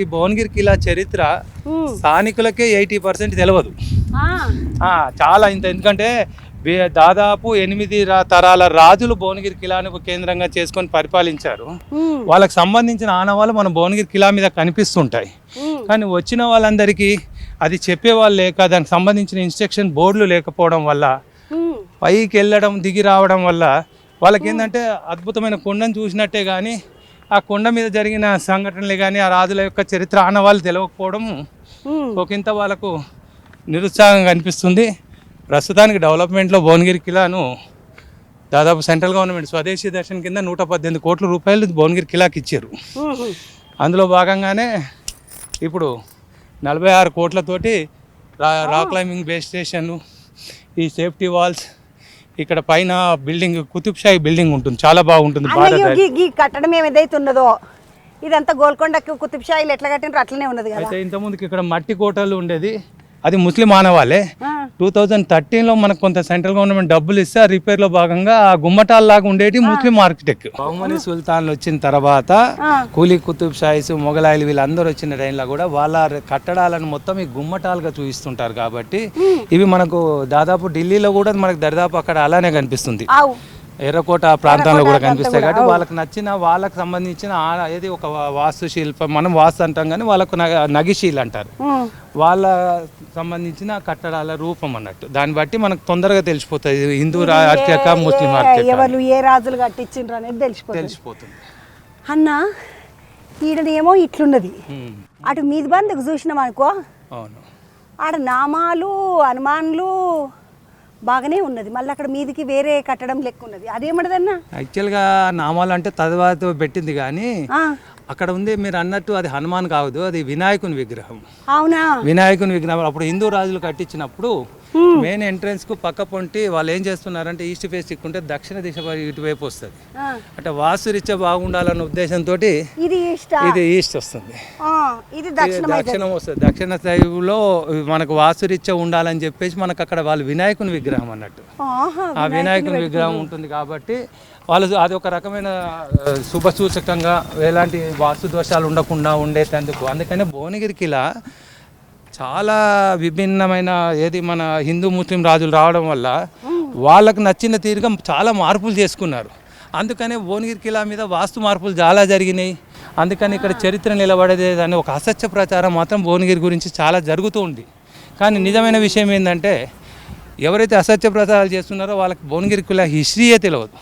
ఈ భువనగిరి కిలా చరిత్ర స్థానికులకే 80% తెలియదు. చాలా ఎందుకంటే దాదాపు 8 తరాల రాజులు భువనగిరి కిలాను కేంద్రంగా చేసుకొని పరిపాలించారు. వాళ్ళకి సంబంధించిన ఆనవాళ్ళు మన భువనగిరి కిలా మీద కనిపిస్తుంటాయి. కానీ వచ్చిన వాళ్ళందరికీ అది చెప్పేవాళ్ళు లేక, దానికి సంబంధించిన ఇన్స్ట్రక్షన్ బోర్డులు లేకపోవడం వల్ల, పైకి వెళ్ళడం దిగి రావడం వల్ల వాళ్ళకి ఏంటంటే అద్భుతమైన కొండను చూసినట్టే కానీ ఆ కొండ మీద జరిగిన సంఘటనలే కానీ ఆ రాజుల యొక్క చరిత్ర ఆనవాళ్ళు తెలియకపోవడం ఒకంత వాళ్ళకు నిరుత్సాహంగా అనిపిస్తుంది. ప్రస్తుతానికి డెవలప్మెంట్లో భువనగిరి కిలాను దాదాపు సెంట్రల్ గవర్నమెంట్ స్వదేశీ దర్శన్ కింద 118 కోట్ల రూపాయలు భువనగిరి కిలాకి ఇచ్చారు. అందులో భాగంగానే ఇప్పుడు 46 కోట్లతోటి రాక్ క్లైంబింగ్ బేస్ స్టేషన్, ఈ సేఫ్టీ వాల్స్, ఇక్కడ పైన బిల్డింగ్ కుతుబ్షాహి బిల్డింగ్ ఉంటుంది, చాలా బాగుంటుంది. కట్టడం ఏదైతే ఉన్నదో ఇదంతా గోల్కొండకి కుతుబ్షాహిలు ఎట్లా కట్టినారో అట్లనే ఉన్నది కదా. అయితే ఇంతకుముందుకి ఇక్కడ మట్టి కోటలు ఉండేది, అది ముస్లిం ఆనవాళ్ళే. 2013లో మనకు కొంత సెంట్రల్ గవర్నమెంట్ డబ్బులు ఇస్తే ఆ రిపేర్లో భాగంగా ఆ గుమ్మటాల లాగా ఉండేటి ముస్లిం ఆర్కిటెక్ట్. బహుమని సుల్తాన్లు వచ్చిన తర్వాత కూలీ కుతుబ్ షాయిస్, మొఘలాయిలు వీళ్ళందరూ వచ్చిన టైంలో కూడా వాళ్ళ కట్టడాలను మొత్తం ఈ గుమ్మటాలుగా చూపిస్తుంటారు. కాబట్టి ఇవి మనకు దాదాపు ఢిల్లీలో కూడా మనకు దరిదాపు అక్కడ అలానే కనిపిస్తుంది. ఎర్రకోట ప్రాంతంలో కూడా కనిపిస్తాయి. కాబట్టి వాళ్ళకి నచ్చిన, వాళ్ళకి సంబంధించిన ఏది ఒక వాస్తు శిల్పం, మనం వాస్తు అంటాం కానీ వాళ్ళకు నగిశీలు అంటారు, వాళ్ళ సంబంధించిన కట్టడాల రూపం అన్నట్టు. దాన్ని బట్టి మనకు తొందరగా తెలిసిపోతుంది హిందూ ఆర్కిటెక్ట్, ముస్లిం ఆర్కిటెక్ట్, ఏ రాజులు కట్టించిండ్రు అనేది తెలిసిపోతుంది. అన్న ఈడనేమో ఇట్లున్నది, అటు మీది బందుకు చూసినాం అనుకో, అవును, ఆడ నామాలు హనుమాన్లు బాగానే ఉన్నది. మళ్ళీ అక్కడ మీదికి వేరే కట్టడం లెక్క ఉన్నది, అదేమడదన్నా? యాక్చువల్గా నామాలు అంటే తర్వాత పెట్టింది, కానీ అక్కడ ఉంది మీరు అన్నట్టు అది హనుమాన్ కాదు, అది వినాయకుని విగ్రహం. అవునా? వినాయకుని విగ్రహం అప్పుడు హిందూ రాజులు కట్టించినప్పుడు మెయిన్ ఎంట్రన్స్ కు పక్క పొంటి వాళ్ళు ఏం చేస్తున్నారంటే ఈస్ట్ ఫేస్ తిక్కుంటే దక్షిణ దిశ ఇటువైపు వస్తుంది. అంటే వాస్తురీత్యా బాగుండాలన్న ఉద్దేశంతో ఇది ఈస్ట్ వస్తుంది, ఇది దక్షిణం వస్తుంది. దక్షిణ సైడ్లో మనకు వాస్తురీత్యా ఉండాలని చెప్పేసి మనకు అక్కడ వాళ్ళు వినాయకుని విగ్రహం అన్నట్టు, ఆ వినాయకుని విగ్రహం ఉంటుంది. కాబట్టి వాళ్ళు అది ఒక రకమైన శుభ సూచకంగా ఎలాంటి వాస్తు దోషాలు ఉండకుండా ఉండేటందుకు. అందుకనే భువనగిరి కిలా చాలా విభిన్నమైన ఏది మన హిందూ ముస్లిం రాజులు రావడం వల్ల వాళ్ళకు నచ్చిన తీరుగా చాలా మార్పులు చేసుకున్నారు. అందుకనే భువనగిరి కిలా మీద వాస్తు మార్పులు చాలా జరిగినాయి. అందుకని ఇక్కడ చరిత్ర నిలబడేది అని ఒక అసత్య ప్రచారం మాత్రం భువనగిరి గురించి చాలా జరుగుతూ ఉంది. కానీ నిజమైన విషయం ఏంటంటే ఎవరైతే అసత్య ప్రచారాలు చేస్తున్నారో వాళ్ళకి భువనగిరి కిలా హిస్టరీయే తెలియదు.